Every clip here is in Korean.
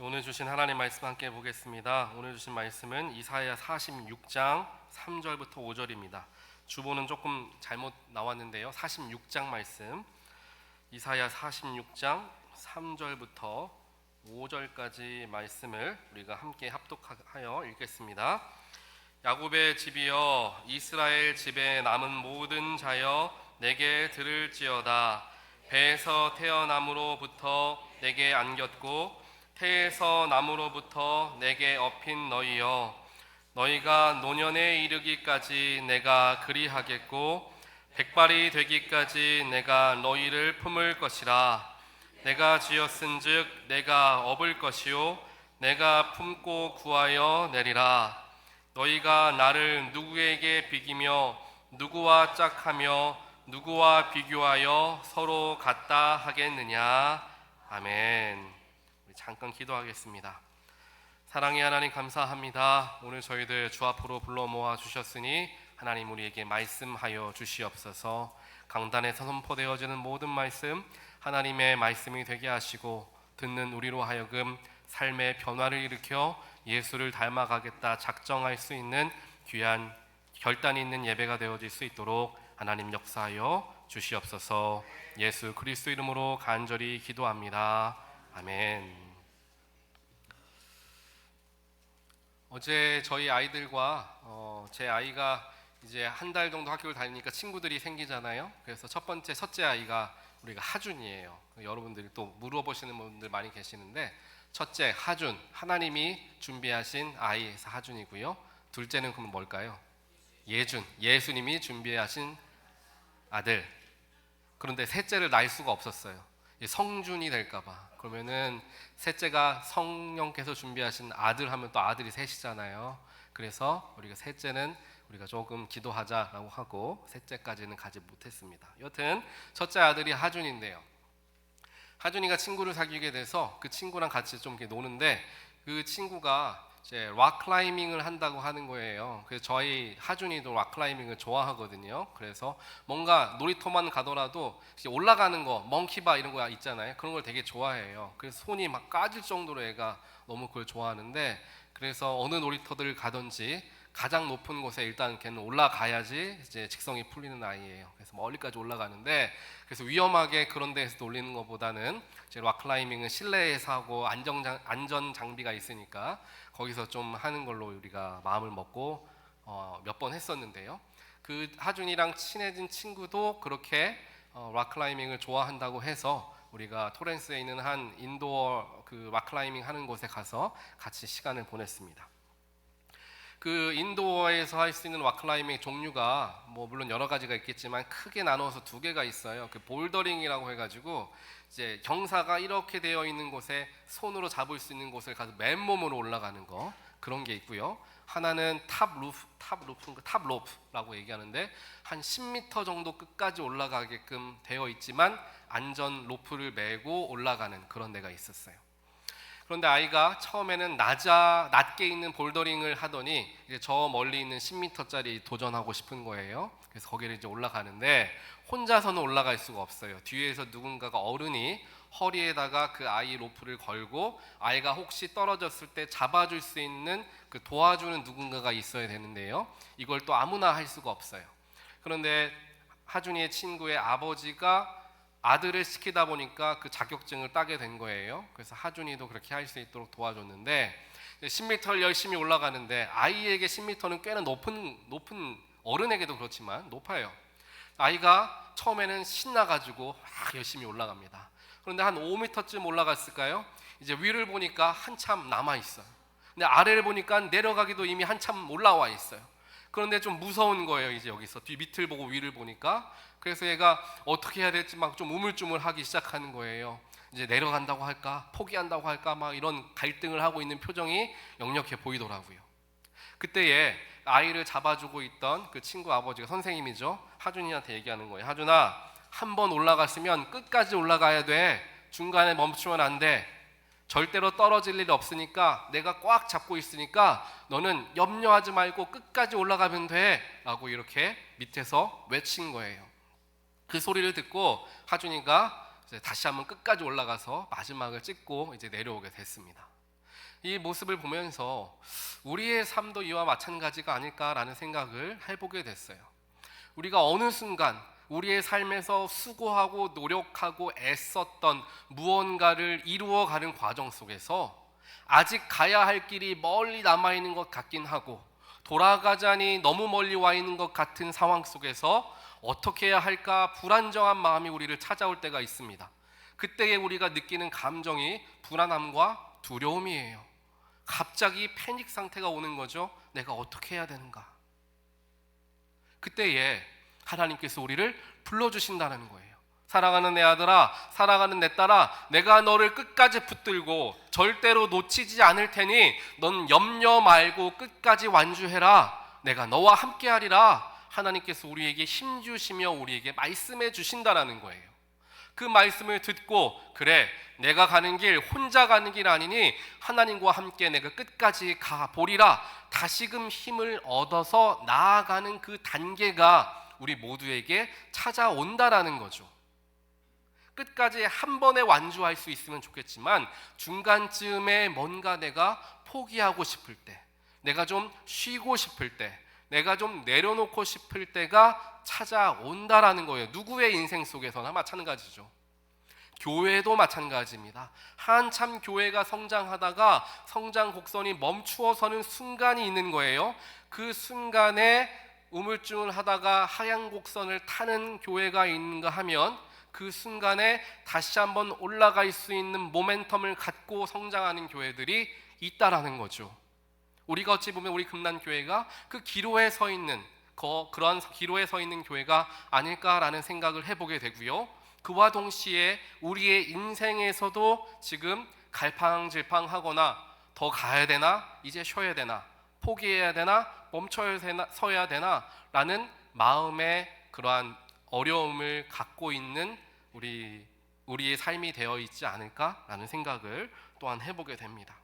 오늘 주신 하나님 말씀 함께 보겠습니다. 오늘 주신 말씀은 이사야 46장 3절부터 5절입니다. 주보는 조금 잘못 나왔는데요. 46장 말씀, 이사야 46장 3절부터 5절까지 말씀을 우리가 함께 합독하여 읽겠습니다. 야곱의 집이여, 이스라엘 집에 남은 모든 자여, 내게 들을지어다. 배에서 태어남으로부터 내게 안겼고 태에서 남으로부터 내게 업힌 너희여, 너희가 노년에 이르기까지 내가 그리하겠고 백발이 되기까지 내가 너희를 품을 것이라. 내가 지었은즉 내가 업을 것이요 내가 품고 구하여 내리라. 너희가 나를 누구에게 비기며 누구와 짝하며 누구와 비교하여 서로 같다 하겠느냐. 아멘. 잠깐 기도하겠습니다. 사랑의 하나님, 감사합니다. 오늘 저희들 주 앞으로 불러 모아 주셨으니 하나님 우리에게 말씀하여 주시옵소서. 강단에서 선포되어지는 모든 말씀 하나님의 말씀이 되게 하시고 듣는 우리로 하여금 삶의 변화를 일으켜 예수를 닮아가겠다 작정할 수 있는 귀한 결단 있는 예배가 되어질 수 있도록 하나님 역사하여 주시옵소서. 예수 그리스도 이름으로 간절히 기도합니다. 아멘. 어제 저희 아이들과 제 아이가 이제 한 달 정도 학교를 다니니까 친구들이 생기잖아요. 그래서 첫째 아이가 우리가 하준이에요. 여러분들이 또 물어보시는 분들 많이 계시는데, 첫째 하준, 하나님이 준비하신 아이에서 하준이고요. 둘째는 그럼 뭘까요? 예준, 예수님이 준비하신 아들. 그런데 셋째를 낳을 수가 없었어요. 성준이 될까봐. 그러면은 셋째가 성령께서 준비하신 아들 하면 또 아들이 셋이잖아요. 그래서 우리가 셋째는 우리가 조금 기도하자라고 하고 셋째까지는 가지 못했습니다. 여튼 첫째 아들이 하준인데요. 하준이가 친구를 사귀게 돼서 그 친구랑 같이 좀 이렇게 노는데, 그 친구가 이제 락클라이밍을 한다고 하는 거예요. 그래서 저희 하준이도 락클라이밍을 좋아하거든요. 그래서 뭔가 놀이터만 가더라도 올라가는 거, 멍키바 이런 거 있잖아요. 그런 걸 되게 좋아해요. 그래서 손이 막 까질 정도로 애가 너무 그걸 좋아하는데, 그래서 어느 놀이터들 가든지 가장 높은 곳에 일단 걔는 올라가야지 이제 직성이 풀리는 아이예요. 그래서 멀리까지 올라가는데, 그래서 위험하게 그런 데에서 놀리는 것보다는 이제 락클라이밍은 실내에서 하고 안전 장비가 있으니까 거기서 좀 하는 걸로 우리가 마음을 먹고 몇 번 했었는데요. 그 하준이랑 친해진 친구도 그렇게 락클라이밍을 좋아한다고 해서 우리가 토렌스에 있는 한 인도어 그 락클라이밍 하는 곳에 가서 같이 시간을 보냈습니다. 그 인도어에서 할 수 있는 락클라이밍 종류가 뭐 물론 여러 가지가 있겠지만 크게 나누어서 두 개가 있어요. 그 볼더링이라고 해가지고 이제 경사가 이렇게 되어 있는 곳에 손으로 잡을 수 있는 곳을 가서 맨몸으로 올라가는 거, 그런 게 있고요. 하나는 탑로프라고 얘기하는데 한 10m 정도 끝까지 올라가게끔 되어 있지만 안전 로프를 메고 올라가는 그런 데가 있었어요. 그런데 아이가 처음에는 낮게 있는 볼더링을 하더니 이제 저 멀리 있는 10m짜리 도전하고 싶은 거예요. 그래서 거기를 이제 올라가는데 혼자서는 올라갈 수가 없어요. 뒤에서 누군가가 어른이 허리에다가 그 아이 로프를 걸고 아이가 혹시 떨어졌을 때 잡아줄 수 있는 그 도와주는 누군가가 있어야 되는데요. 이걸 또 아무나 할 수가 없어요. 그런데 하준이의 친구의 아버지가 아들을 시키다 보니까 그 자격증을 따게 된 거예요. 그래서 하준이도 그렇게 할 수 있도록 도와줬는데 10m를 열심히 올라가는데, 아이에게 10m는 꽤나 높은 어른에게도 그렇지만 높아요. 아이가 처음에는 신나가지고 막 열심히 올라갑니다. 그런데 한 5m쯤 올라갔을까요? 이제 위를 보니까 한참 남아있어요. 근데 아래를 보니까 내려가기도 이미 한참 올라와 있어요. 그런데 좀 무서운 거예요. 이제 여기서 뒤 밑을 보고 위를 보니까. 그래서 얘가 어떻게 해야 될지 막 좀 우물쭈물하기 시작하는 거예요. 이제 내려간다고 할까, 포기한다고 할까, 막 이런 갈등을 하고 있는 표정이 역력해 보이더라고요. 그때에 아이를 잡아주고 있던 그 친구 아버지가 선생님이죠. 하준이한테 얘기하는 거예요. 하준아, 한 번 올라갔으면 끝까지 올라가야 돼. 중간에 멈추면 안 돼. 절대로 떨어질 일 없으니까 내가 꽉 잡고 있으니까 너는 염려하지 말고 끝까지 올라가면 돼 라고 이렇게 밑에서 외친 거예요. 그 소리를 듣고 하준이가 이제 다시 한번 끝까지 올라가서 마지막을 찍고 이제 내려오게 됐습니다. 이 모습을 보면서 우리의 삶도 이와 마찬가지가 아닐까라는 생각을 해보게 됐어요. 우리가 어느 순간 우리의 삶에서 수고하고 노력하고 애썼던 무언가를 이루어가는 과정 속에서 아직 가야 할 길이 멀리 남아있는 것 같긴 하고 돌아가자니 너무 멀리 와 있는 것 같은 상황 속에서 어떻게 해야 할까 불안정한 마음이 우리를 찾아올 때가 있습니다. 그때에 우리가 느끼는 감정이 불안함과 두려움이에요. 갑자기 패닉 상태가 오는 거죠. 내가 어떻게 해야 되는가? 그때에 하나님께서 우리를 불러주신다는 거예요. 사랑하는 내 아들아, 사랑하는 내 딸아, 내가 너를 끝까지 붙들고 절대로 놓치지 않을 테니 넌 염려 말고 끝까지 완주해라. 내가 너와 함께하리라. 하나님께서 우리에게 힘주시며 우리에게 말씀해 주신다라는 거예요. 그 말씀을 듣고 그래 내가 가는 길 혼자 가는 길 아니니 하나님과 함께 내가 끝까지 가보리라. 다시금 힘을 얻어서 나아가는 그 단계가 우리 모두에게 찾아온다라는 거죠. 끝까지 한 번에 완주할 수 있으면 좋겠지만 중간쯤에 뭔가 내가 포기하고 싶을 때, 내가 좀 쉬고 싶을 때, 내가 좀 내려놓고 싶을 때가 찾아온다라는 거예요. 누구의 인생 속에서나 마찬가지죠. 교회도 마찬가지입니다. 한참 교회가 성장하다가 성장 곡선이 멈추어서는 순간이 있는 거예요. 그 순간에 우물쭈물 하다가 하향 곡선을 타는 교회가 있는가 하면 그 순간에 다시 한번 올라갈 수 있는 모멘텀을 갖고 성장하는 교회들이 있다라는 거죠. 우리가 어찌 보면 우리 금난교회가 그 기로에 서 있는 그런 기로에 서 있는 교회가 아닐까라는 생각을 해보게 되고요. 그와 동시에 우리의 인생에서도 지금 갈팡질팡하거나 더 가야 되나, 이제 쉬어야 되나, 포기해야 되나, 서야 되나 라는 마음의 그러한 어려움을 갖고 있는 우리의 삶이 되어 있지 않을까라는 생각을 또한 해보게 됩니다.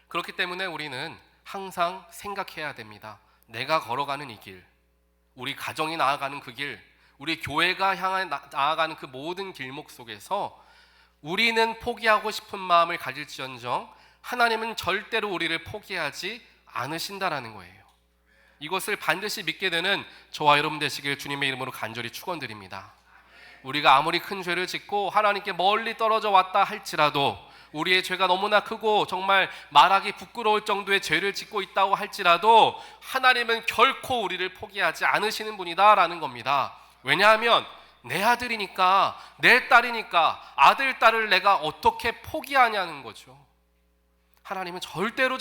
그렇기 때문에 우리는 항상 생각해야 됩니다. 내가 걸어가는 이 길, 우리 가정이 나아가는 그 길, 우리 교회가 향해 나아가는 그 모든 길목 속에서 우리는 포기하고 싶은 마음을 가질지언정 하나님은 절대로 우리를 포기하지 않으신다라는 거예요. 이것을 반드시 믿게 되는 저와 여러분 되시길 주님의 이름으로 간절히 축원드립니다. 우리가 아무리 큰 죄를 짓고 하나님께 멀리 떨어져 왔다 할지라도, 우리의 죄가 너무나 크고 정말 말하기 부끄러울 정도의 죄를 짓고 있다고 할지라도 하나님은 결코 우리를 포기하지 않으시는 분이다라는 겁니다. 왜냐하면 내 아들이니까, 내 딸이니까 아들, 딸을 내가 어떻게 포기하냐는 거죠. 하나님은 절대로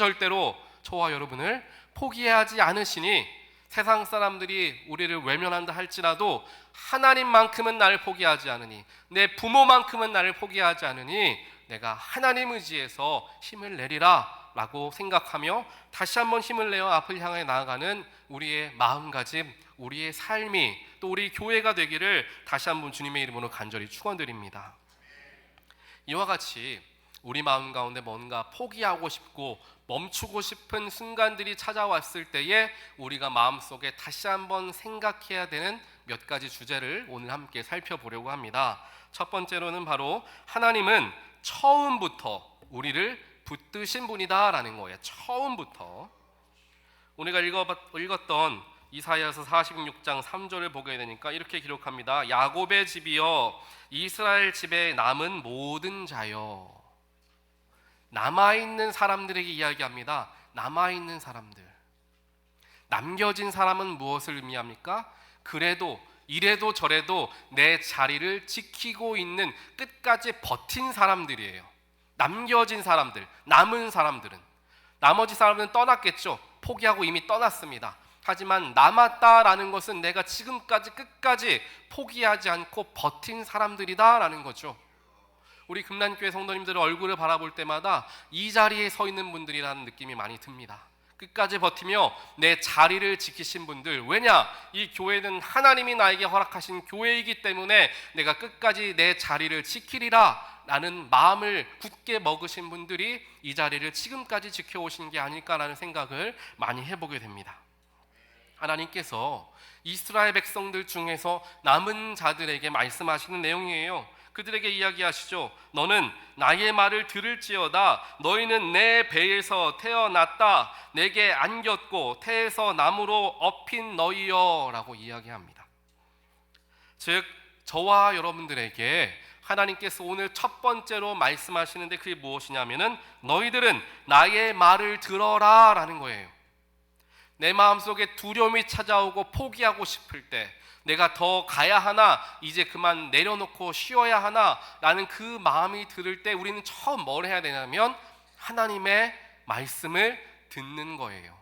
저와 여러분을 포기하지 않으시니 세상 사람들이 우리를 외면한다 할지라도 하나님만큼은 나를 포기하지 않으니, 내 부모만큼은 나를 포기하지 않으니 내가 하나님 의지에서 힘을 내리라 라고 생각하며 다시 한번 힘을 내어 앞을 향해 나아가는 우리의 마음가짐, 우리의 삶이 또 우리 교회가 되기를 다시 한번 주님의 이름으로 간절히 축원드립니다. 이와 같이 우리 마음 가운데 뭔가 포기하고 싶고 멈추고 싶은 순간들이 찾아왔을 때에 우리가 마음속에 다시 한번 생각해야 되는 몇 가지 주제를 오늘 함께 살펴보려고 합니다. 첫 번째로는 바로 하나님은 처음부터 우리를 붙드신 분이다 라는 거예요. 처음부터. 우리가 읽었던 이사야서 46장 3절을 보게 되니까 이렇게 기록합니다. 야곱의 집이여, 이스라엘 집에 남은 모든 자여. 남아있는 사람들에게 이야기합니다. 남아있는 사람들. 남겨진 사람은 무엇을 의미합니까? 그래도 이래도 저래도 내 자리를 지키고 있는, 끝까지 버틴 사람들이에요. 남겨진 사람들, 남은 사람들은. 나머지 사람들은 떠났겠죠. 포기하고 이미 떠났습니다. 하지만 남았다라는 것은 내가 지금까지 끝까지 포기하지 않고 버틴 사람들이다라는 거죠. 우리 금난교회 성도님들의 얼굴을 바라볼 때마다 이 자리에 서 있는 분들이라는 느낌이 많이 듭니다. 끝까지 버티며 내 자리를 지키신 분들. 왜냐? 이 교회는 하나님이 나에게 허락하신 교회이기 때문에 내가 끝까지 내 자리를 지키리라 라는 마음을 굳게 먹으신 분들이 이 자리를 지금까지 지켜오신 게 아닐까라는 생각을 많이 해보게 됩니다. 하나님께서 이스라엘 백성들 중에서 남은 자들에게 말씀하시는 내용이에요. 그들에게 이야기하시죠. 너는 나의 말을 들을지어다. 너희는 내 배에서 태어났다. 내게 안겼고 태에서 나무로 업힌 너희여 라고 이야기합니다. 즉 저와 여러분들에게 하나님께서 오늘 첫 번째로 말씀하시는데 그게 무엇이냐면은 너희들은 나의 말을 들어라 라는 거예요. 내 마음속에 두려움이 찾아오고 포기하고 싶을 때, 내가 더 가야 하나, 이제 그만 내려놓고 쉬어야 하나 라는 그 마음이 들을 때 우리는 처음 뭘 해야 되냐면 하나님의 말씀을 듣는 거예요.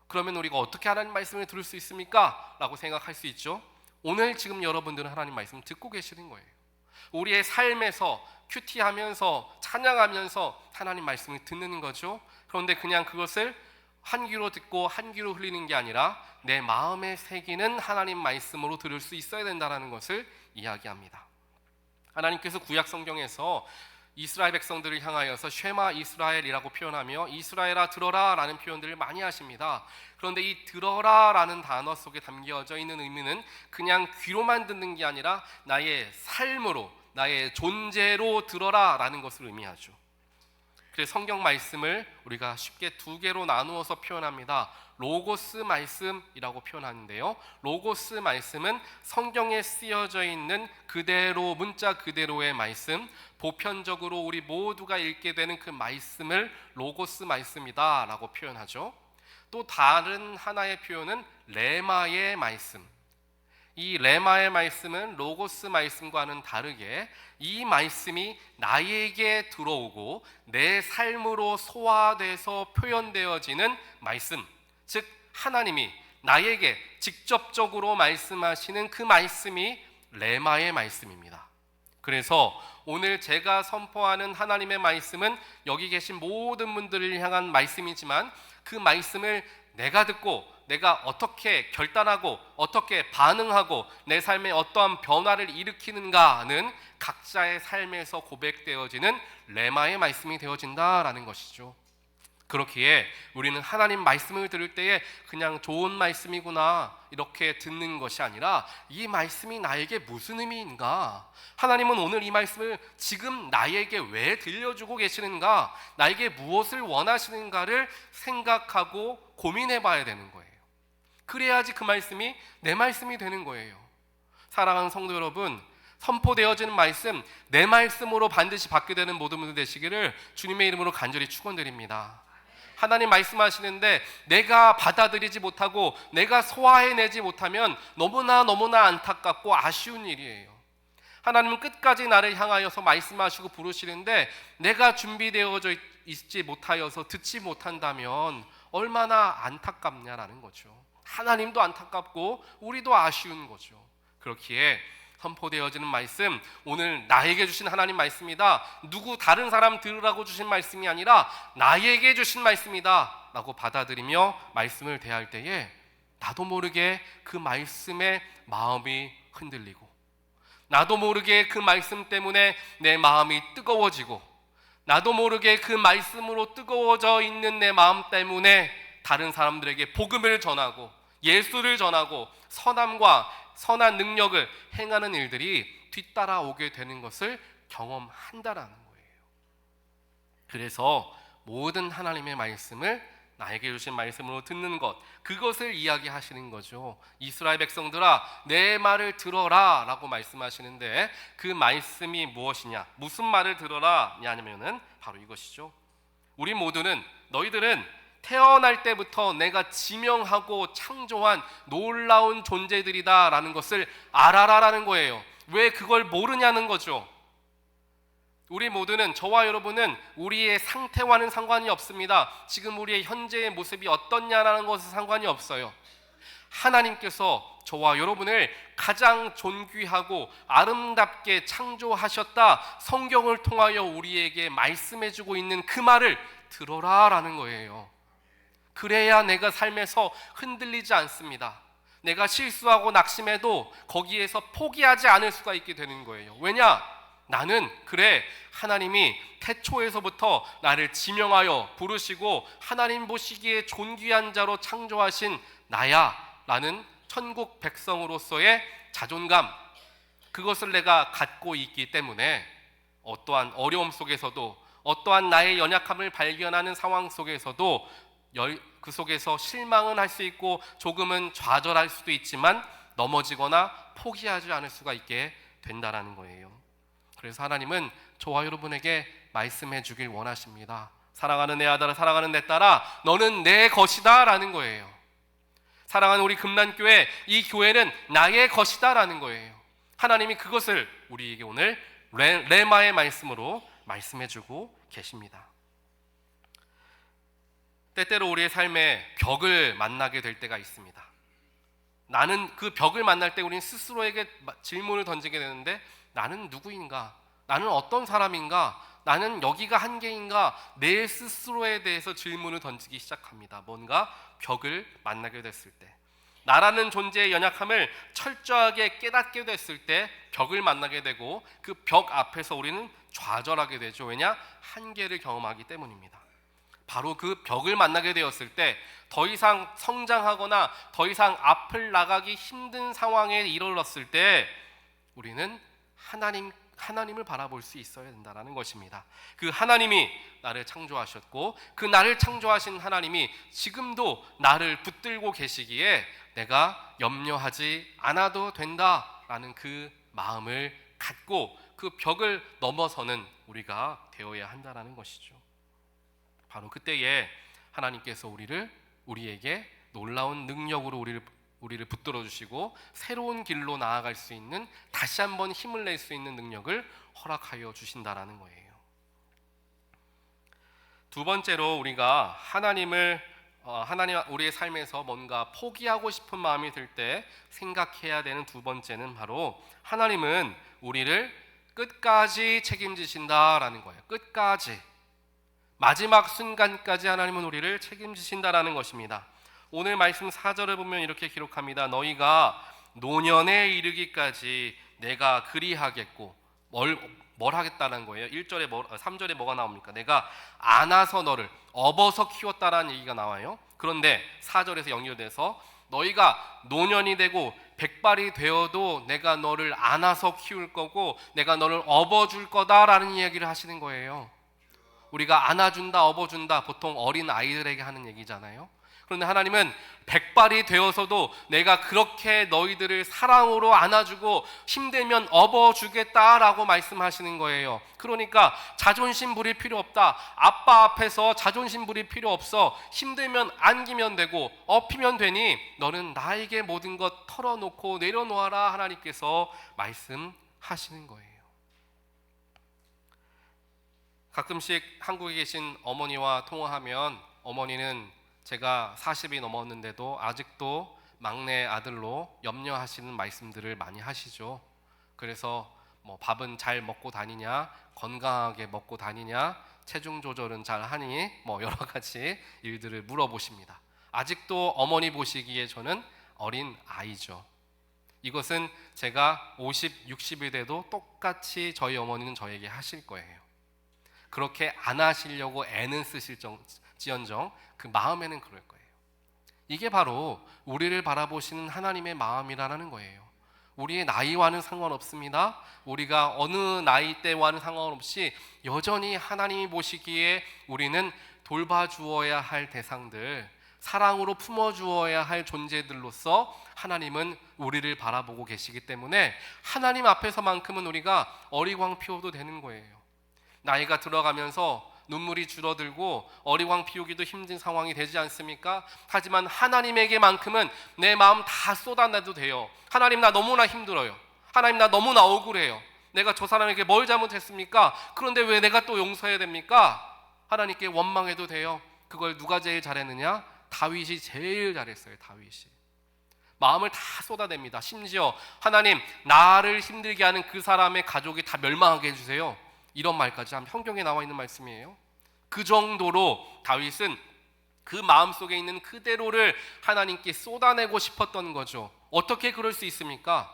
그러면 우리가 어떻게 하나님 말씀을 들을 수 있습니까? 라고 생각할 수 있죠. 오늘 지금 여러분들은 하나님 말씀 듣고 계시는 거예요. 우리의 삶에서 큐티하면서 찬양하면서 하나님 말씀을 듣는 거죠. 그런데 그냥 그것을 한 귀로 듣고 한 귀로 흘리는 게 아니라 내 마음에 새기는 하나님 말씀으로 들을 수 있어야 된다는 것을 이야기합니다. 하나님께서 구약 성경에서 이스라엘 백성들을 향하여서 쉐마 이스라엘이라고 표현하며 이스라엘아 들어라 라는 표현들을 많이 하십니다. 그런데 이 들어라 라는 단어 속에 담겨져 있는 의미는 그냥 귀로만 듣는 게 아니라 나의 삶으로, 나의 존재로 들어라 라는 것을 의미하죠. 그래서 성경 말씀을 우리가 쉽게 두 개로 나누어서 표현합니다. 로고스 말씀이라고 표현하는데요, 로고스 말씀은 성경에 쓰여져 있는 그대로, 문자 그대로의 말씀, 보편적으로 우리 모두가 읽게 되는 그 말씀을 로고스 말씀이다 라고 표현하죠. 또 다른 하나의 표현은 레마의 말씀. 이 레마의 말씀은 로고스 말씀과는 다르게 이 말씀이 나에게 들어오고 내 삶으로 소화돼서 표현되어지는 말씀, 즉 하나님이 나에게 직접적으로 말씀하시는 그 말씀이 레마의 말씀입니다. 그래서 오늘 제가 선포하는 하나님의 말씀은 여기 계신 모든 분들을 향한 말씀이지만 그 말씀을 내가 듣고 내가 어떻게 결단하고 어떻게 반응하고 내 삶에 어떠한 변화를 일으키는가는 각자의 삶에서 고백되어지는 레마의 말씀이 되어진다라는 것이죠. 그렇기에 우리는 하나님 말씀을 들을 때에 그냥 좋은 말씀이구나 이렇게 듣는 것이 아니라 이 말씀이 나에게 무슨 의미인가? 하나님은 오늘 이 말씀을 지금 나에게 왜 들려주고 계시는가? 나에게 무엇을 원하시는가를 생각하고 고민해 봐야 되는 거예요. 그래야지 그 말씀이 내 말씀이 되는 거예요. 사랑하는 성도 여러분, 선포되어지는 말씀, 내 말씀으로 반드시 받게 되는 모든 분들 되시기를 주님의 이름으로 간절히 축원드립니다. 하나님 말씀하시는데 내가 받아들이지 못하고 내가 소화해내지 못하면 너무나 안타깝고 아쉬운 일이에요. 하나님은 끝까지 나를 향하여서 말씀하시고 부르시는데 내가 준비되어져 있지 못하여서 듣지 못한다면 얼마나 안타깝냐라는 거죠. 하나님도 안타깝고 우리도 아쉬운 거죠. 그렇기에 선포되어지는 말씀, 오늘 나에게 주신 하나님 말씀이다, 누구 다른 사람 들으라고 주신 말씀이 아니라 나에게 주신 말씀이다 라고 받아들이며 말씀을 대할 때에 나도 모르게 그 말씀에 마음이 흔들리고 나도 모르게 그 말씀 때문에 내 마음이 뜨거워지고 나도 모르게 그 말씀으로 뜨거워져 있는 내 마음 때문에 다른 사람들에게 복음을 전하고 예수를 전하고 선함과 선한 능력을 행하는 일들이 뒤따라오게 되는 것을 경험한다라는 거예요. 그래서 모든 하나님의 말씀을 나에게 주신 말씀으로 듣는 것, 그것을 이야기하시는 거죠. 이스라엘 백성들아 내 말을 들어라 라고 말씀하시는데 그 말씀이 무엇이냐, 무슨 말을 들어라 냐면은 바로 이것이죠. 우리 모두는, 너희들은 태어날 때부터 내가 지명하고 창조한 놀라운 존재들이다 라는 것을 알아라라는 거예요. 왜 그걸 모르냐는 거죠. 우리 모두는, 저와 여러분은 우리의 상태와는 상관이 없습니다. 지금 우리의 현재의 모습이 어떻냐라는 것은 상관이 없어요. 하나님께서 저와 여러분을 가장 존귀하고 아름답게 창조하셨다, 성경을 통하여 우리에게 말씀해주고 있는 그 말을 들어라라는 거예요. 그래야 내가 삶에서 흔들리지 않습니다. 내가 실수하고 낙심해도 거기에서 포기하지 않을 수가 있게 되는 거예요. 왜냐? 나는 그래, 하나님이 태초에서부터 나를 지명하여 부르시고 하나님 보시기에 존귀한 자로 창조하신 나야 라는 천국 백성으로서의 자존감, 그것을 내가 갖고 있기 때문에 어떠한 어려움 속에서도, 어떠한 나의 연약함을 발견하는 상황 속에서도 그 속에서 실망은 할 수 있고 조금은 좌절할 수도 있지만 넘어지거나 포기하지 않을 수가 있게 된다라는 거예요. 그래서 하나님은 저와 여러분에게 말씀해 주길 원하십니다. 사랑하는 내 아들아, 사랑하는 내 딸아, 너는 내 것이다 라는 거예요. 사랑하는 우리 금란교회, 이 교회는 나의 것이다 라는 거예요. 하나님이 그것을 우리에게 오늘 레마의 말씀으로 말씀해 주고 계십니다. 때때로 우리의 삶에 벽을 만나게 될 때가 있습니다. 나는 그 벽을 만날 때 우리는 스스로에게 질문을 던지게 되는데, 나는 누구인가? 나는 어떤 사람인가? 나는 여기가 한계인가? 내 스스로에 대해서 질문을 던지기 시작합니다. 뭔가 벽을 만나게 됐을 때, 나라는 존재의 연약함을 철저하게 깨닫게 됐을 때 벽을 만나게 되고, 그 벽 앞에서 우리는 좌절하게 되죠. 왜냐? 한계를 경험하기 때문입니다. 바로 그 벽을 만나게 되었을 때 더 이상 성장하거나 더 이상 앞을 나가기 힘든 상황에 이르렀을 때 우리는 하나님을 바라볼 수 있어야 된다는 것입니다. 그 하나님이 나를 창조하셨고, 그 나를 창조하신 하나님이 지금도 나를 붙들고 계시기에 내가 염려하지 않아도 된다라는 그 마음을 갖고 그 벽을 넘어서는 우리가 되어야 한다는 것이죠. 바로 그때에 하나님께서 우리에게 놀라운 능력으로 우리를 붙들어 주시고 새로운 길로 나아갈 수 있는, 다시 한번 힘을 낼 수 있는 능력을 허락하여 주신다라는 거예요. 두 번째로 우리가 하나님 우리의 삶에서 뭔가 포기하고 싶은 마음이 들 때 생각해야 되는 두 번째는 바로 하나님은 우리를 끝까지 책임지신다라는 거예요. 끝까지, 마지막 순간까지 하나님은 우리를 책임지신다라는 것입니다. 오늘 말씀 4절을 보면 이렇게 기록합니다. 너희가 노년에 이르기까지 내가 그리하겠고, 뭘 하겠다는 거예요? 3절에 뭐가 나옵니까? 내가 안아서 너를 업어서 키웠다라는 얘기가 나와요. 그런데 4절에서 연결돼서 너희가 노년이 되고 백발이 되어도 내가 너를 안아서 키울 거고 내가 너를 업어줄 거다라는 이야기를 하시는 거예요. 우리가 안아준다, 업어준다, 보통 어린 아이들에게 하는 얘기잖아요. 그런데 하나님은 백발이 되어서도 내가 그렇게 너희들을 사랑으로 안아주고 힘들면 업어주겠다라고 말씀하시는 거예요. 그러니까 자존심 부릴 필요 없다. 아빠 앞에서 자존심 부릴 필요 없어. 힘들면 안기면 되고 업히면 되니 너는 나에게 모든 것 털어놓고 내려놓아라, 하나님께서 말씀하시는 거예요. 가끔씩 한국에 계신 어머니와 통화하면 어머니는 제가 40이 넘었는데도 아직도 막내 아들로 염려하시는 말씀들을 많이 하시죠. 그래서 밥은 잘 먹고 다니냐, 건강하게 먹고 다니냐, 체중 조절은 잘 하니, 여러 가지 일들을 물어보십니다. 아직도 어머니 보시기에 저는 어린 아이죠. 이것은 제가 50, 60이 돼도 똑같이 저희 어머니는 저에게 하실 거예요. 그렇게 안 하시려고 애는 쓰실지언정 그 마음에는 그럴 거예요. 이게 바로 우리를 바라보시는 하나님의 마음이라는 거예요. 우리의 나이와는 상관없습니다. 우리가 어느 나이대와는 상관없이 여전히 하나님이 보시기에 우리는 돌봐주어야 할 대상들, 사랑으로 품어주어야 할 존재들로서 하나님은 우리를 바라보고 계시기 때문에 하나님 앞에서만큼은 우리가 어리광 피워도 되는 거예요. 나이가 들어가면서 눈물이 줄어들고 어리광 피우기도 힘든 상황이 되지 않습니까? 하지만 하나님에게만큼은 내 마음 다 쏟아내도 돼요. 하나님, 나 너무나 힘들어요. 하나님, 나 너무나 억울해요. 내가 저 사람에게 뭘 잘못했습니까? 그런데 왜 내가 또 용서해야 됩니까? 하나님께 원망해도 돼요. 그걸 누가 제일 잘했느냐? 다윗이 제일 잘했어요. 다윗이 마음을 다 쏟아냅니다. 심지어 하나님, 나를 힘들게 하는 그 사람의 가족이 다 멸망하게 해주세요, 이런 말까지 한 성경에 나와 있는 말씀이에요. 그 정도로 다윗은 그 마음속에 있는 그대로를 하나님께 쏟아내고 싶었던 거죠. 어떻게 그럴 수 있습니까?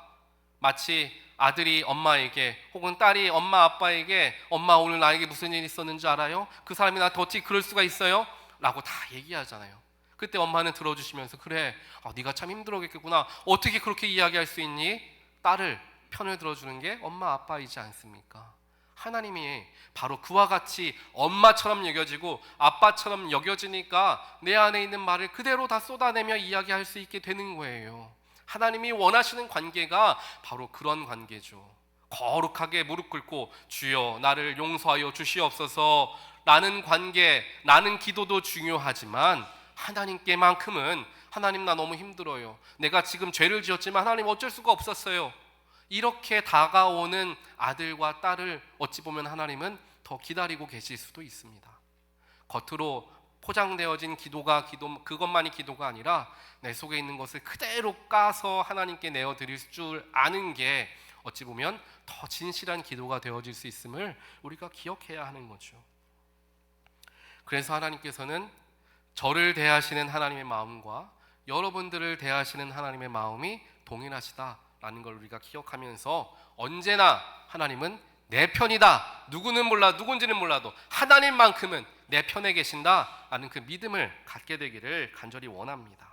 마치 아들이 엄마에게 혹은 딸이 엄마 아빠에게 엄마 오늘 나에게 무슨 일이 있었는지 알아요? 그 사람이 나한테 어떻게 그럴 수가 있어요? 라고 다 얘기하잖아요. 그때 엄마는 들어주시면서 그래, 네가 참 힘들었겠구나. 어떻게 그렇게 이야기할 수 있니? 딸을 편을 들어주는 게 엄마 아빠이지 않습니까? 하나님이 바로 그와 같이 엄마처럼 여겨지고 아빠처럼 여겨지니까 내 안에 있는 말을 그대로 다 쏟아내며 이야기할 수 있게 되는 거예요. 하나님이 원하시는 관계가 바로 그런 관계죠. 거룩하게 무릎 꿇고 주여 나를 용서하여 주시옵소서 라는 관계, 나는 기도도 중요하지만 하나님께만큼은 하나님 나 너무 힘들어요. 내가 지금 죄를 지었지만 하나님 어쩔 수가 없었어요. 이렇게 다가오는 아들과 딸을 어찌 보면 하나님은 더 기다리고 계실 수도 있습니다. 겉으로 포장되어진 기도가 그것만이 기도가 아니라 내 속에 있는 것을 그대로 까서 하나님께 내어드릴 줄 아는 게 어찌 보면 더 진실한 기도가 되어질 수 있음을 우리가 기억해야 하는 거죠. 그래서 하나님께서는 저를 대하시는 하나님의 마음과 여러분들을 대하시는 하나님의 마음이 동일하시다라는 걸 우리가 기억하면서 언제나 하나님은 내 편이다. 누구는 몰라, 누군지는 몰라도 하나님만큼은 내 편에 계신다라는 그 믿음을 갖게 되기를 간절히 원합니다.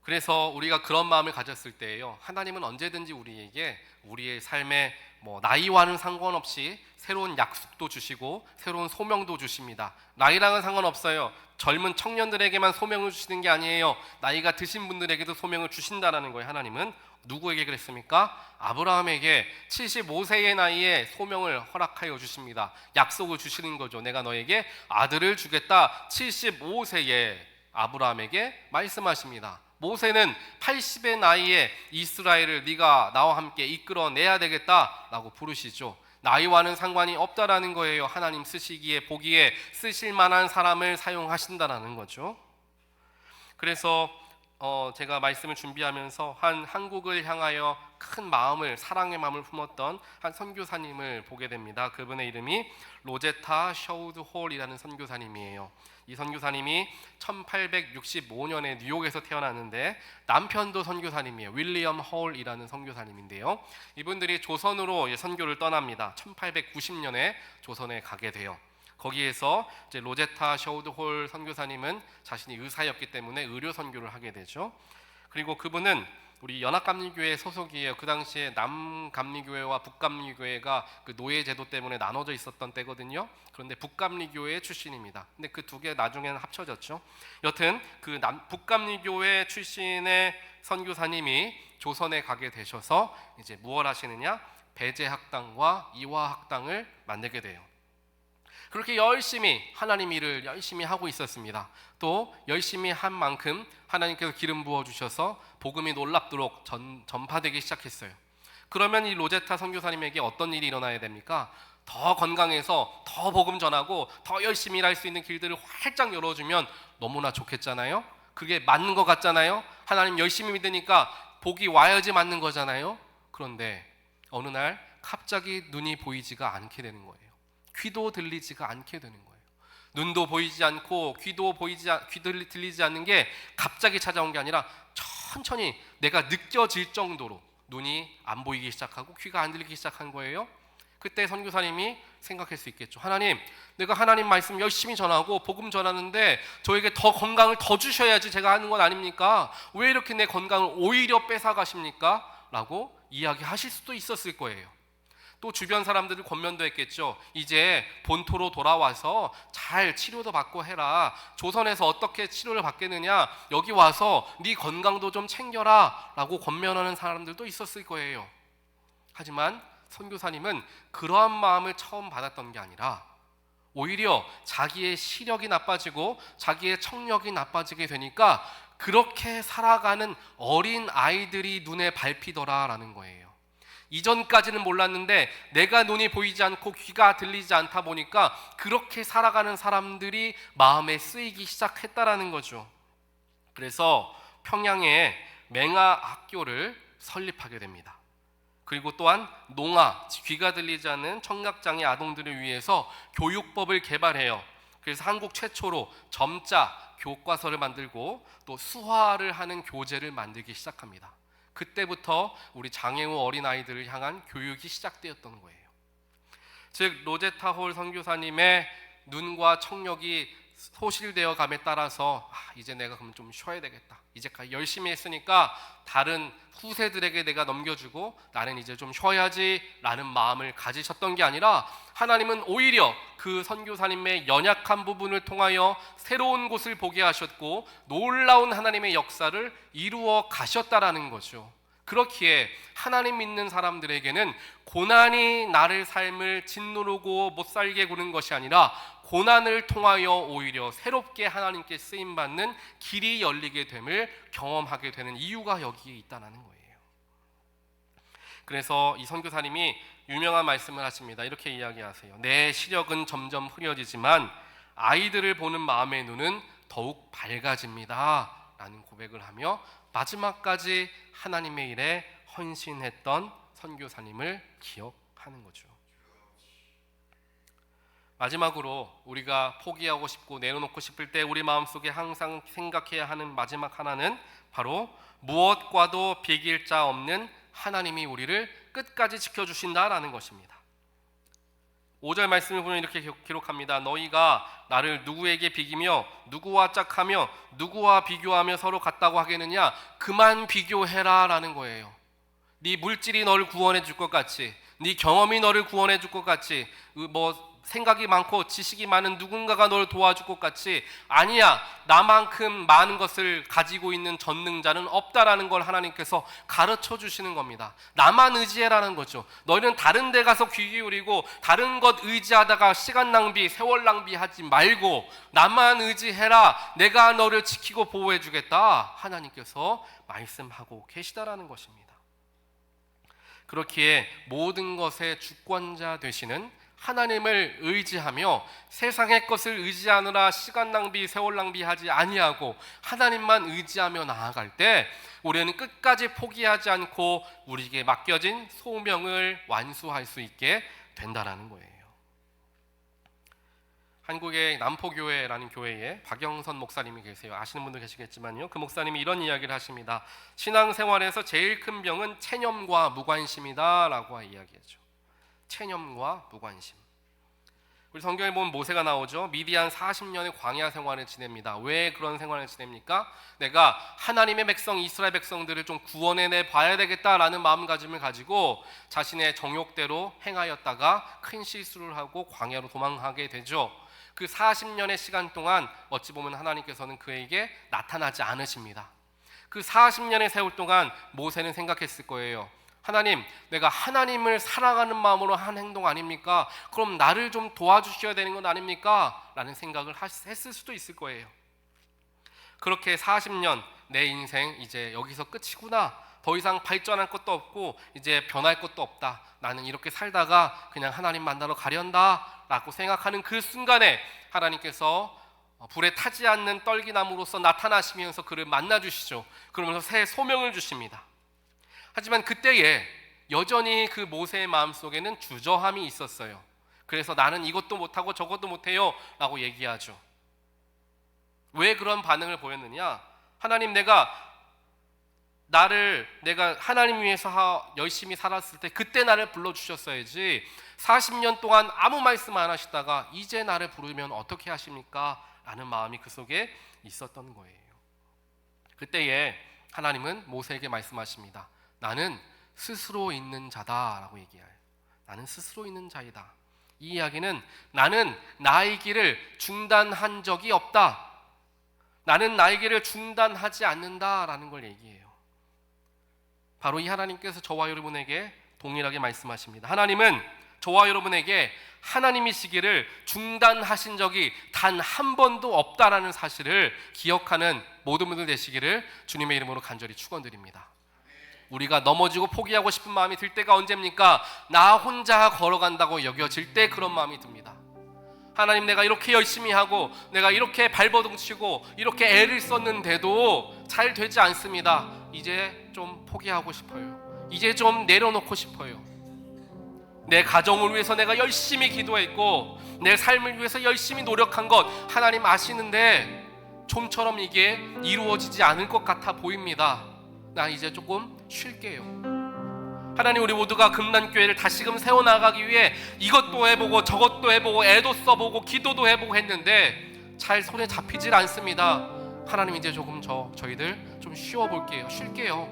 그래서 우리가 그런 마음을 가졌을 때에요, 하나님은 언제든지 우리에게 우리의 삶의 나이와는 상관없이 새로운 약속도 주시고 새로운 소명도 주십니다. 나이랑은 상관없어요. 젊은 청년들에게만 소명을 주시는 게 아니에요. 나이가 드신 분들에게도 소명을 주신다라는 거예요. 하나님은 누구에게 그랬습니까? 아브라함에게 75세의 나이에 소명을 허락하여 주십니다. 약속을 주시는 거죠. 내가 너에게 아들을 주겠다. 75세에 아브라함에게 말씀하십니다. 모세는 80의 나이에 이스라엘을 네가 나와 함께 이끌어내야 되겠다라고 부르시죠. 나이와는 상관이 없다라는 거예요. 하나님 쓰시기에 보기에 쓰실 만한 사람을 사용하신다라는 거죠. 그래서 제가 말씀을 준비하면서 한국을 향하여 큰 마음을, 사랑의 마음을 품었던 한 선교사님을 보게 됩니다. 그분의 이름이 로제타 셔우드 홀이라는 선교사님이에요. 이 선교사님이 1865년에 뉴욕에서 태어났는데 남편도 선교사님이에요. 윌리엄 홀이라는 선교사님인데요. 이분들이 조선으로 선교를 떠납니다. 1890년에 조선에 가게 돼요. 거기에서 이제 로제타 셔우드 홀 선교사님은 자신이 의사였기 때문에 의료 선교를 하게 되죠. 그리고 그분은 우리 연합감리교회 소속이에요. 그 당시에 남감리교회와 북감리교회가 그 노예 제도 때문에 나눠져 있었던 때거든요. 그런데 북감리교회 출신입니다. 근데 그 두 개 나중에는 합쳐졌죠. 여튼 그 북감리교회 출신의 선교사님이 조선에 가게 되셔서 이제 무엇 하시느냐? 배제학당과 이화학당을 만들게 돼요. 그렇게 열심히 하나님 일을 열심히 하고 있었습니다. 또 열심히 한 만큼 하나님께서 기름 부어 주셔서 복음이 놀랍도록 전파되기 시작했어요. 그러면 이 로제타 선교사님에게 어떤 일이 일어나야 됩니까? 더 건강해서 더 복음 전하고 더 열심히 일할 수 있는 길들을 활짝 열어주면 너무나 좋겠잖아요. 그게 맞는 것 같잖아요. 하나님 열심히 믿으니까 복이 와야지 맞는 거잖아요. 그런데 어느 날 갑자기 눈이 보이지가 않게 되는 거예요. 귀도 들리지가 않게 되는 거예요. 눈도 보이지 않고 귀도 들리지 않는 게 갑자기 찾아온 게 아니라 천천히 내가 느껴질 정도로 눈이 안 보이기 시작하고 귀가 안 들리기 시작한 거예요. 그때 선교사님이 생각할 수 있겠죠. 하나님, 내가 하나님 말씀 열심히 전하고 복음 전하는데 저에게 더 건강을 더 주셔야지 제가 하는 건 아닙니까? 왜 이렇게 내 건강을 오히려 뺏어가십니까? 라고 이야기하실 수도 있었을 거예요. 또 주변 사람들을 권면도 했겠죠. 이제 본토로 돌아와서 잘 치료도 받고 해라. 조선에서 어떻게 치료를 받겠느냐, 여기 와서 네 건강도 좀 챙겨라 라고 권면하는 사람들도 있었을 거예요. 하지만 선교사님은 그러한 마음을 처음 받았던 게 아니라 오히려 자기의 시력이 나빠지고 자기의 청력이 나빠지게 되니까 그렇게 살아가는 어린 아이들이 눈에 밟히더라라는 거예요. 이전까지는 몰랐는데 내가 눈이 보이지 않고 귀가 들리지 않다 보니까 그렇게 살아가는 사람들이 마음에 쓰이기 시작했다라는 거죠. 그래서 평양에 맹아 학교를 설립하게 됩니다. 그리고 또한 농아, 귀가 들리지 않는 청각장애 아동들을 위해서 교육법을 개발해요. 그래서 한국 최초로 점자 교과서를 만들고 또 수화를 하는 교재를 만들기 시작합니다. 그때부터 우리 장애우 어린아이들을 향한 교육이 시작되었던 거예요. 즉 로제타 홀 선교사님의 눈과 청력이 소실되어 감에 따라서 이제 내가 그럼 좀 쉬어야 되겠다. 이제까지 열심히 했으니까 다른 후세들에게 내가 넘겨주고 나는 이제 좀 쉬어야지라는 마음을 가지셨던 게 아니라 하나님은 오히려 그 선교사님의 연약한 부분을 통하여 새로운 곳을 보게 하셨고 놀라운 하나님의 역사를 이루어 가셨다라는 거죠. 그렇기에 하나님 믿는 사람들에게는 고난이 나를 삶을 짓누르고 못 살게 구는 것이 아니라 고난을 통하여 오히려 새롭게 하나님께 쓰임받는 길이 열리게 됨을 경험하게 되는 이유가 여기에 있다는 거예요. 그래서 이 선교사님이 유명한 말씀을 하십니다. 이렇게 이야기하세요. 내 시력은 점점 흐려지지만 아이들을 보는 마음의 눈은 더욱 밝아집니다 라는 고백을 하며 마지막까지 하나님의 일에 헌신했던 선교사님을 기억하는 거죠. 마지막으로 우리가 포기하고 싶고 내려놓고 싶을 때 우리 마음속에 항상 생각해야 하는 마지막 하나는 바로 무엇과도 비길 자 없는 하나님이 우리를 끝까지 지켜주신다라는 것입니다. 5절 말씀을 보면 이렇게 기록합니다. 너희가 나를 누구에게 비기며 누구와 짝하며 누구와 비교하며 서로 같다고 하겠느냐? 그만 비교해라 라는 거예요. 네 물질이 너를 구원해 줄 것 같이, 네 경험이 너를 구원해 줄 것 같이, 생각이 많고 지식이 많은 누군가가 널 도와줄 것 같이 아니야. 나만큼 많은 것을 가지고 있는 전능자는 없다라는 걸 하나님께서 가르쳐 주시는 겁니다. 나만 의지해라는 거죠. 너희는 다른 데 가서 귀 기울이고 다른 것 의지하다가 시간 낭비, 세월 낭비하지 말고 나만 의지해라. 내가 너를 지키고 보호해 주겠다. 하나님께서 말씀하고 계시다라는 것입니다. 그렇기에 모든 것의 주권자 되시는 하나님을 의지하며 세상의 것을 의지하느라 시간 낭비, 세월 낭비하지 아니하고 하나님만 의지하며 나아갈 때 우리는 끝까지 포기하지 않고 우리에게 맡겨진 소명을 완수할 수 있게 된다라는 거예요. 한국의 남포교회라는 교회에 박영선 목사님이 계세요. 아시는 분도 계시겠지만요. 그 목사님이 이런 이야기를 하십니다. 신앙생활에서 제일 큰 병은 체념과 무관심이다 라고 이야기하죠. 체념과 무관심. 우리 성경에 보면 모세가 나오죠. 미디안 40년의 광야 생활을 지냅니다. 왜 그런 생활을 지냅니까? 내가 하나님의 백성 이스라엘 백성들을 좀 구원해내 봐야 되겠다라는 마음가짐을 가지고 자신의 정욕대로 행하였다가 큰 실수를 하고 광야로 도망가게 되죠. 그 40년의 시간 동안 어찌 보면 하나님께서는 그에게 나타나지 않으십니다. 그 40년의 세월 동안 모세는 생각했을 거예요. 하나님, 내가 하나님을 사랑하는 마음으로 한 행동 아닙니까? 그럼 나를 좀 도와주셔야 되는 건 아닙니까? 라는 생각을 했을 수도 있을 거예요. 그렇게 40년 내 인생 이제 여기서 끝이구나. 더 이상 발전할 것도 없고 이제 변할 것도 없다. 나는 이렇게 살다가 그냥 하나님 만나러 가련다 라고 생각하는 그 순간에 하나님께서 불에 타지 않는 떨기나무로서 나타나시면서 그를 만나주시죠. 그러면서 새 소명을 주십니다. 하지만 그때에 여전히 그 모세의 마음속에는 주저함이 있었어요. 그래서 나는 이것도 못하고 저것도 못해요 라고 얘기하죠. 왜 그런 반응을 보였느냐? 하나님, 내가 하나님 위해서 열심히 살았을 때 그때 나를 불러주셨어야지 40년 동안 아무 말씀 안 하시다가 이제 나를 부르면 어떻게 하십니까? 라는 마음이 그 속에 있었던 거예요. 그때에 하나님은 모세에게 말씀하십니다. 나는 스스로 있는 자다라고 얘기해요. 나는 스스로 있는 자이다. 이 이야기는 나는 나의 길을 중단한 적이 없다. 나는 나의 길을 중단하지 않는다라는 걸 얘기해요. 바로 이 하나님께서 저와 여러분에게 동일하게 말씀하십니다. 하나님은 저와 여러분에게 하나님이시기를 중단하신 적이 단 한 번도 없다라는 사실을 기억하는 모든 분들 되시기를 주님의 이름으로 간절히 축원드립니다. 우리가 넘어지고 포기하고 싶은 마음이 들 때가 언제입니까? 나 혼자 걸어간다고 여겨질 때 그런 마음이 듭니다. 하나님, 내가 이렇게 열심히 하고 내가 이렇게 발버둥 치고 이렇게 애를 썼는데도 잘 되지 않습니다. 이제 좀 포기하고 싶어요. 이제 좀 내려놓고 싶어요. 내 가정을 위해서 내가 열심히 기도했고 내 삶을 위해서 열심히 노력한 것 하나님 아시는데 좀처럼 이게 이루어지지 않을 것 같아 보입니다. 나 이제 조금 쉴게요. 하나님, 우리 모두가 금난교회를 다시금 세워나가기 위해 이것도 해보고 저것도 해보고 애도 써보고 기도도 해보고 했는데 잘 손에 잡히질 않습니다. 하나님, 이제 조금 저희들 좀 쉴게요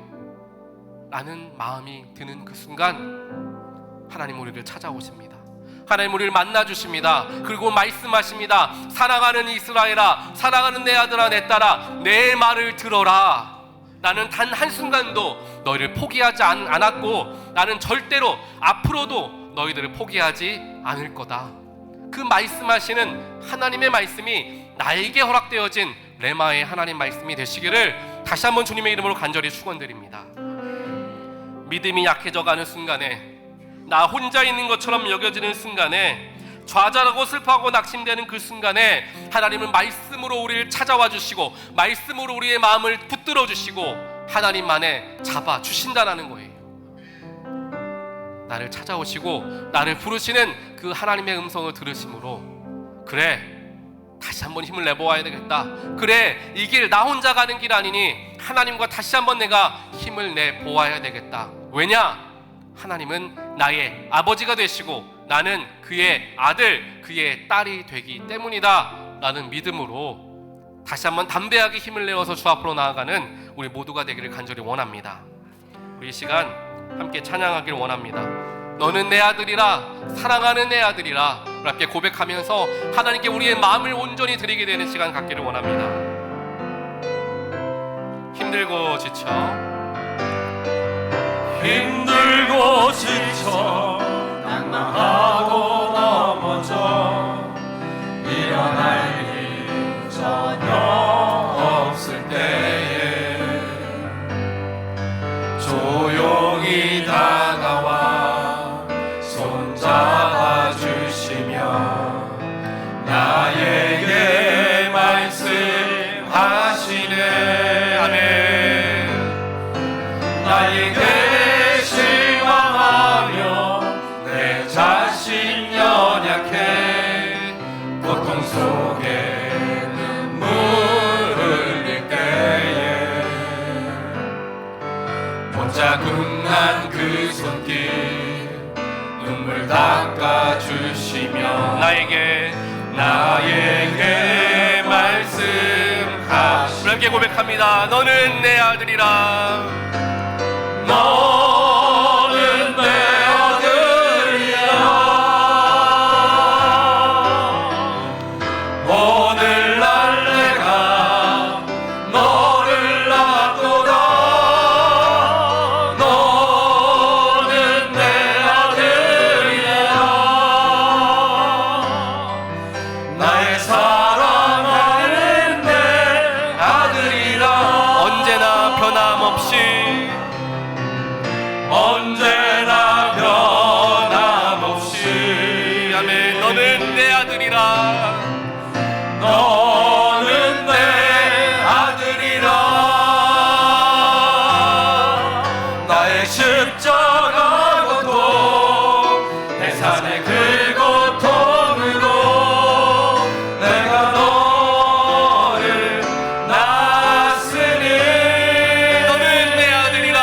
라는 마음이 드는 그 순간 하나님 우리를 찾아오십니다. 하나님 우리를 만나주십니다. 그리고 말씀하십니다. 사랑하는 이스라엘아, 사랑하는 내 아들아 내 딸아, 내 말을 들어라. 나는 단 한순간도 너희를 포기하지 않았고 나는 절대로 앞으로도 너희들을 포기하지 않을 거다. 그 말씀하시는 하나님의 말씀이 나에게 허락되어진 레마의 하나님 말씀이 되시기를 다시 한번 주님의 이름으로 간절히 축원드립니다. 믿음이 약해져가는 순간에, 나 혼자 있는 것처럼 여겨지는 순간에, 좌절하고 슬퍼하고 낙심되는 그 순간에 하나님은 말씀으로 우리를 찾아와 주시고 말씀으로 우리의 마음을 붙들어 주시고 하나님만에 잡아 주신다는 거예요. 나를 찾아오시고 나를 부르시는 그 하나님의 음성을 들으심으로, 그래, 다시 한번 힘을 내보아야 되겠다. 그래, 이 길 나 혼자 가는 길 아니니 하나님과 다시 한번 내가 힘을 내보아야 되겠다. 왜냐? 하나님은 나의 아버지가 되시고 나는 그의 아들, 그의 딸이 되기 때문이다 라는 믿음으로 다시 한번 담대하게 힘을 내어서 주 앞으로 나아가는 우리 모두가 되기를 간절히 원합니다. 우리 이 시간 함께 찬양하길 원합니다. 너는 내 아들이라, 사랑하는 내 아들이라 함께 고백하면서 하나님께 우리의 마음을 온전히 드리게 되는 시간 갖기를 원합니다. 힘들고 지쳐 낭망하고 넘어져 일어날 일 전혀 없을 때에 조용히 다가와 손잡아 주시며 나에게 말씀하시네. 아멘. 나에게 자신 연약해 고통 속에 눈물 흘릴 때에 못자국난 그 손길 눈물 닦아주시며 나에게 말씀하시며 함께 고백합니다. 너는 내 아들이라. 너는 내 언제나 변함없이 아멘. 너는 내 아들이라. 너는 내 아들이라. 나의 십자가 고통 해산의 그 고통으로 내가 너를 낳았으니 너는 내 아들이라.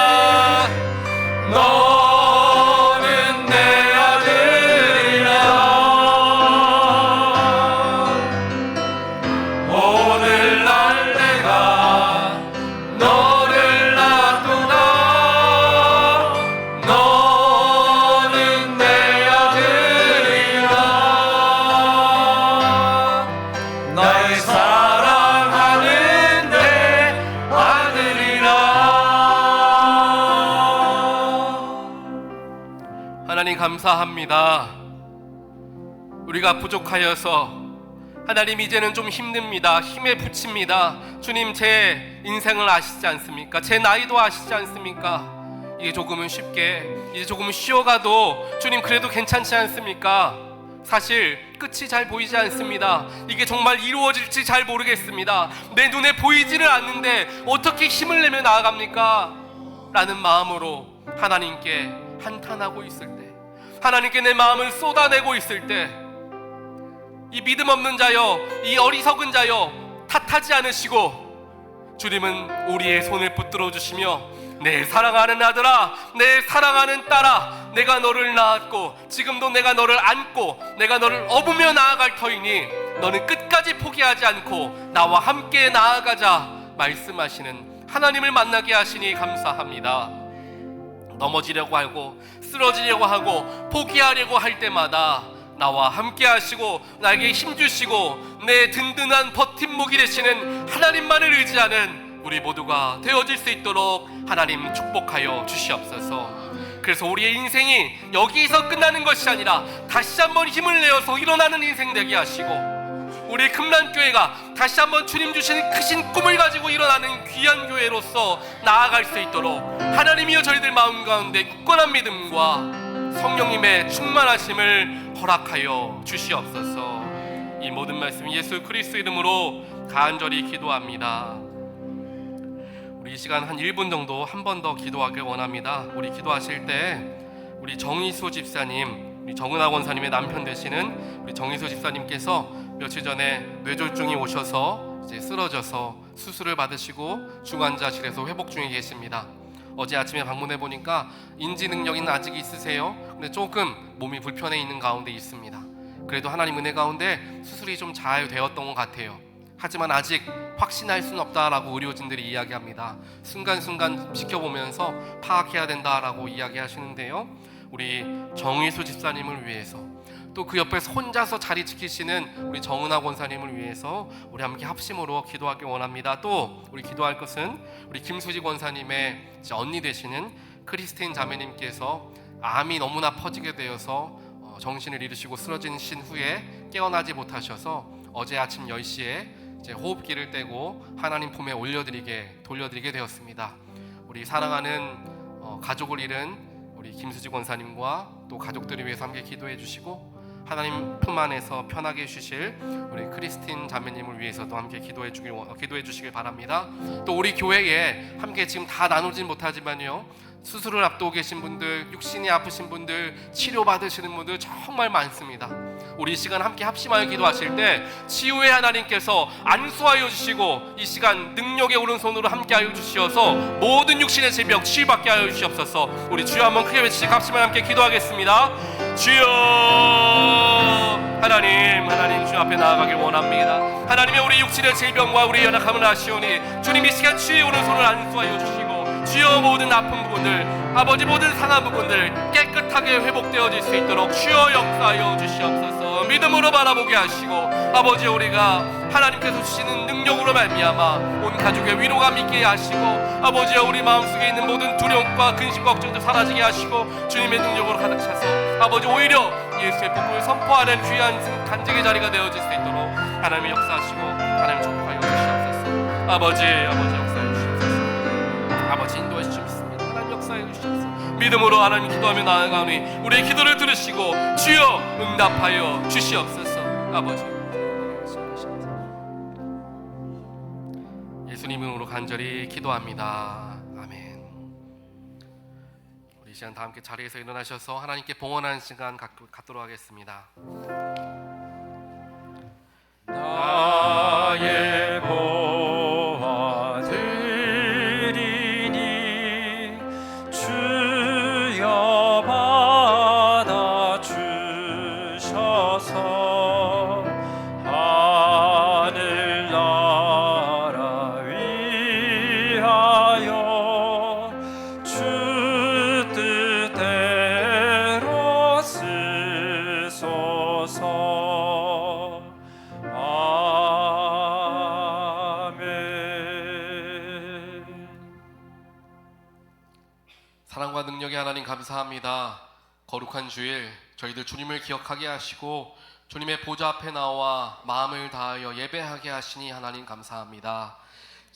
너는 내 아들이라. 오늘날 내가 너를 낳았구나. 너는 내 아들이라. 나의 사랑하는 내 아들이라. 하나님 감사합니다. 우리가 부족하여서 하나님 이제는 좀 힘듭니다. 힘에 부칩니다. 주님, 제 인생을 아시지 않습니까? 제 나이도 아시지 않습니까? 이제 조금은 쉬어가도 주님 그래도 괜찮지 않습니까? 사실 끝이 잘 보이지 않습니다. 이게 정말 이루어질지 잘 모르겠습니다. 내 눈에 보이지를 않는데 어떻게 힘을 내며 나아갑니까? 라는 마음으로 하나님께 한탄하고 있을 때, 하나님께 내 마음을 쏟아내고 있을 때, 이 믿음 없는 자여, 이 어리석은 자여 탓하지 않으시고 주님은 우리의 손을 붙들어 주시며 내 사랑하는 아들아, 내 사랑하는 딸아, 내가 너를 낳았고 지금도 내가 너를 안고 내가 너를 업으며 나아갈 터이니 너는 끝까지 포기하지 않고 나와 함께 나아가자 말씀하시는 하나님을 만나게 하시니 감사합니다. 넘어지려고 하고 쓰러지려고 하고 포기하려고 할 때마다 나와 함께 하시고 나에게 힘주시고 내 든든한 버팀목이 되시는 하나님만을 의지하는 우리 모두가 되어질 수 있도록 하나님 축복하여 주시옵소서. 그래서 우리의 인생이 여기서 끝나는 것이 아니라 다시 한번 힘을 내어서 일어나는 인생 되게 하시고 우리 금란교회가 다시 한번 주님 주신 크신 꿈을 가지고 일어나는 귀한 교회로서 나아갈 수 있도록 하나님이여 저희들 마음 가운데 굳건한 믿음과 성령님의 충만하심을 허락하여 주시옵소서. 이 모든 말씀 예수 그리스도 이름으로 간절히 기도합니다. 우리 이 시간 한 1분 정도 한 번 더 기도하길 원합니다. 우리 기도하실 때 우리 정희수 집사님, 우리 정은하 권사님의 남편 되시는 우리 정희수 집사님께서 며칠 전에 뇌졸중이 오셔서 이제 쓰러져서 수술을 받으시고 중환자실에서 회복 중에 계십니다. 어제 아침에 방문해 보니까 인지 능력은 아직 있으세요. 근데 조금 몸이 불편해 있는 가운데 있습니다. 그래도 하나님 은혜 가운데 수술이 좀 잘 되었던 것 같아요. 하지만 아직 확신할 수는 없다라고 의료진들이 이야기합니다. 순간순간 지켜보면서 파악해야 된다라고 이야기하시는데요. 우리 정희수 집사님을 위해서 또 그 옆에서 혼자서 자리 지키시는 우리 정은하 권사님을 위해서 우리 함께 합심으로 기도하기 원합니다. 또 우리 기도할 것은 우리 김수지 권사님의 언니 되시는 크리스틴 자매님께서 암이 너무나 퍼지게 되어서 정신을 잃으시고 쓰러지신 후에 깨어나지 못하셔서 어제 아침 10시에 이제 호흡기를 떼고 하나님 품에 돌려드리게 되었습니다. 우리 사랑하는 가족을 잃은 우리 김수지 권사님과 또 가족들을 위해서 함께 기도해 주시고 하나님 품 안에서 편하게 해주실 우리 크리스틴 자매님을 위해서도 함께 기도해 주시길 바랍니다. 또 우리 교회에 함께 지금 다 나누진 못하지만요, 수술을 앞두고 계신 분들, 육신이 아프신 분들, 치료받으시는 분들 정말 많습니다. 우리 이 시간 함께 합심하여 기도하실 때 치유의 하나님께서 안수하여 주시고 이 시간 능력의 오른손으로 함께하여 주시어서 모든 육신의 질병 치유받게 하여 주시옵소서. 우리 주여 한번 크게 외치시 합심하여 함께 기도하겠습니다. 주여 하나님 주 앞에 나아가길 원합니다. 하나님의 우리 육신의 질병과 우리 연약함을 아시오니 주님 이 시간 주의 오른손을 안수하여 주시고 주여 모든 아픈 부분들, 아버지 모든 상한 부분들 깨끗하게 회복되어질 수 있도록 주여 역사하여 주시옵소서. 믿음으로 바라보게 하시고 아버지 우리가 하나님께서 주시는 능력으로 말미암아 온 가족의 위로가 믿게 하시고 아버지여 우리 마음속에 있는 모든 두려움과 근심 걱정도 사라지게 하시고 주님의 능력으로 가득 차서 아버지 오히려 예수의 복음을 선포하는 귀한 간증의 자리가 되어질 수 있도록 하나님의 역사하시고 하나님 축복하여 주시옵소서. 아버지 역사해 주시옵소서. 아버지 인도해 주시옵소서. 하나님 역사해 주시옵소서. 믿음으로 하나님 기도하며 나아가오니 우리의 기도를 들으시고 주여 응답하여 주시옵소서. 아버지 예수님 이름으로 간절히 기도합니다. 아멘. 우리 이 시간 다 함께 자리에서 일어나셔서 하나님께 봉헌하는 시간 갖도록 하겠습니다. 나의 보아 드리니 주여 받아 주셔서 하늘 나라 위하여 주 뜻대로 쓰소서. 사랑과 능력의 하나님 감사합니다. 거룩한 주일 저희들 주님을 기억하게 하시고 주님의 보좌 앞에 나와 마음을 다하여 예배하게 하시니 하나님 감사합니다.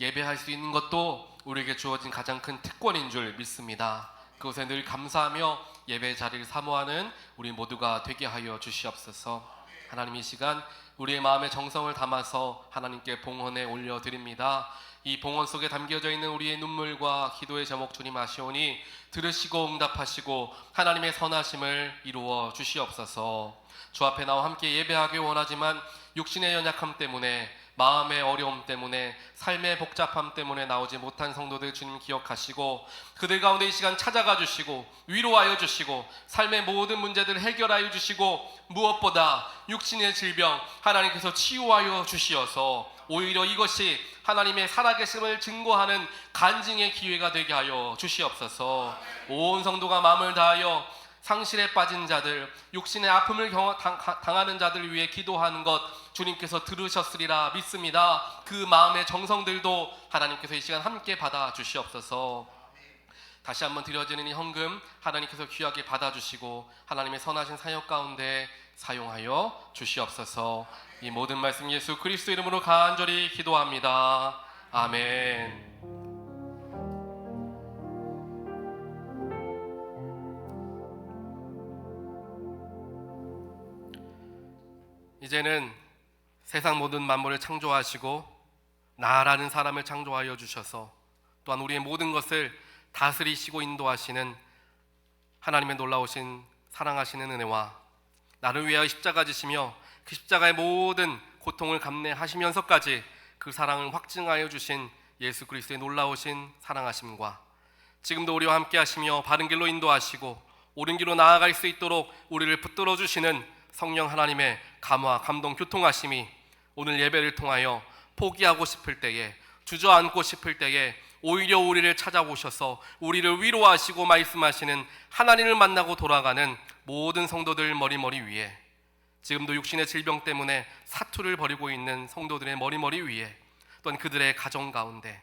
예배할 수 있는 것도 우리에게 주어진 가장 큰 특권인 줄 믿습니다. 그것에 늘 감사하며 예배 자리를 사모하는 우리 모두가 되게 하여 주시옵소서. 하나님 이 시간 우리의 마음의 정성을 담아서 하나님께 봉헌에 올려드립니다. 이 봉헌 속에 담겨져 있는 우리의 눈물과 기도의 제목 주님 아시오니 들으시고 응답하시고 하나님의 선하심을 이루어 주시옵소서. 주 앞에 나와 함께 예배하기 원하지만 육신의 연약함 때문에 마음의 어려움 때문에, 삶의 복잡함 때문에 나오지 못한 성도들 주님 기억하시고 그들 가운데 이 시간 찾아가 주시고 위로하여 주시고 삶의 모든 문제들을 해결하여 주시고 무엇보다 육신의 질병 하나님께서 치유하여 주시어서 오히려 이것이 하나님의 살아계심을 증거하는 간증의 기회가 되게 하여 주시옵소서. 온 성도가 마음을 다하여 상실에 빠진 자들, 육신의 아픔을 당하는 자들을 위해 기도하는 것 주님께서 들으셨으리라 믿습니다. 그 마음의 정성들도 하나님께서 이 시간 함께 받아 주시옵소서. 다시 한번 드려지는 이 헌금 하나님께서 귀하게 받아주시고 하나님의 선하신 사역 가운데 사용하여 주시옵소서. 이 모든 말씀 예수 그리스도 이름으로 간절히 기도합니다. 아멘. 이제는 세상 모든 만물을 창조하시고 나라는 사람을 창조하여 주셔서 또한 우리의 모든 것을 다스리시고 인도하시는 하나님의 놀라우신 사랑하시는 은혜와 나를 위하여 십자가 지시며 그 십자가의 모든 고통을 감내하시면서까지 그 사랑을 확증하여 주신 예수 그리스도의 놀라우신 사랑하심과 지금도 우리와 함께 하시며 바른 길로 인도하시고 옳은 길로 나아갈 수 있도록 우리를 붙들어 주시는 성령 하나님의 감화, 감동, 교통하심이 오늘 예배를 통하여 포기하고 싶을 때에, 주저앉고 싶을 때에 오히려 우리를 찾아오셔서 우리를 위로하시고 말씀하시는 하나님을 만나고 돌아가는 모든 성도들 머리머리 위에, 지금도 육신의 질병 때문에 사투를 벌이고 있는 성도들의 머리머리 위에, 또한 그들의 가정 가운데,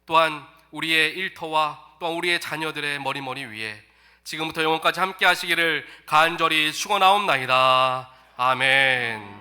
또한 우리의 일터와 또한 우리의 자녀들의 머리머리 위에 지금부터 영원까지 함께 하시기를 간절히 축원하옵나이다. 아멘.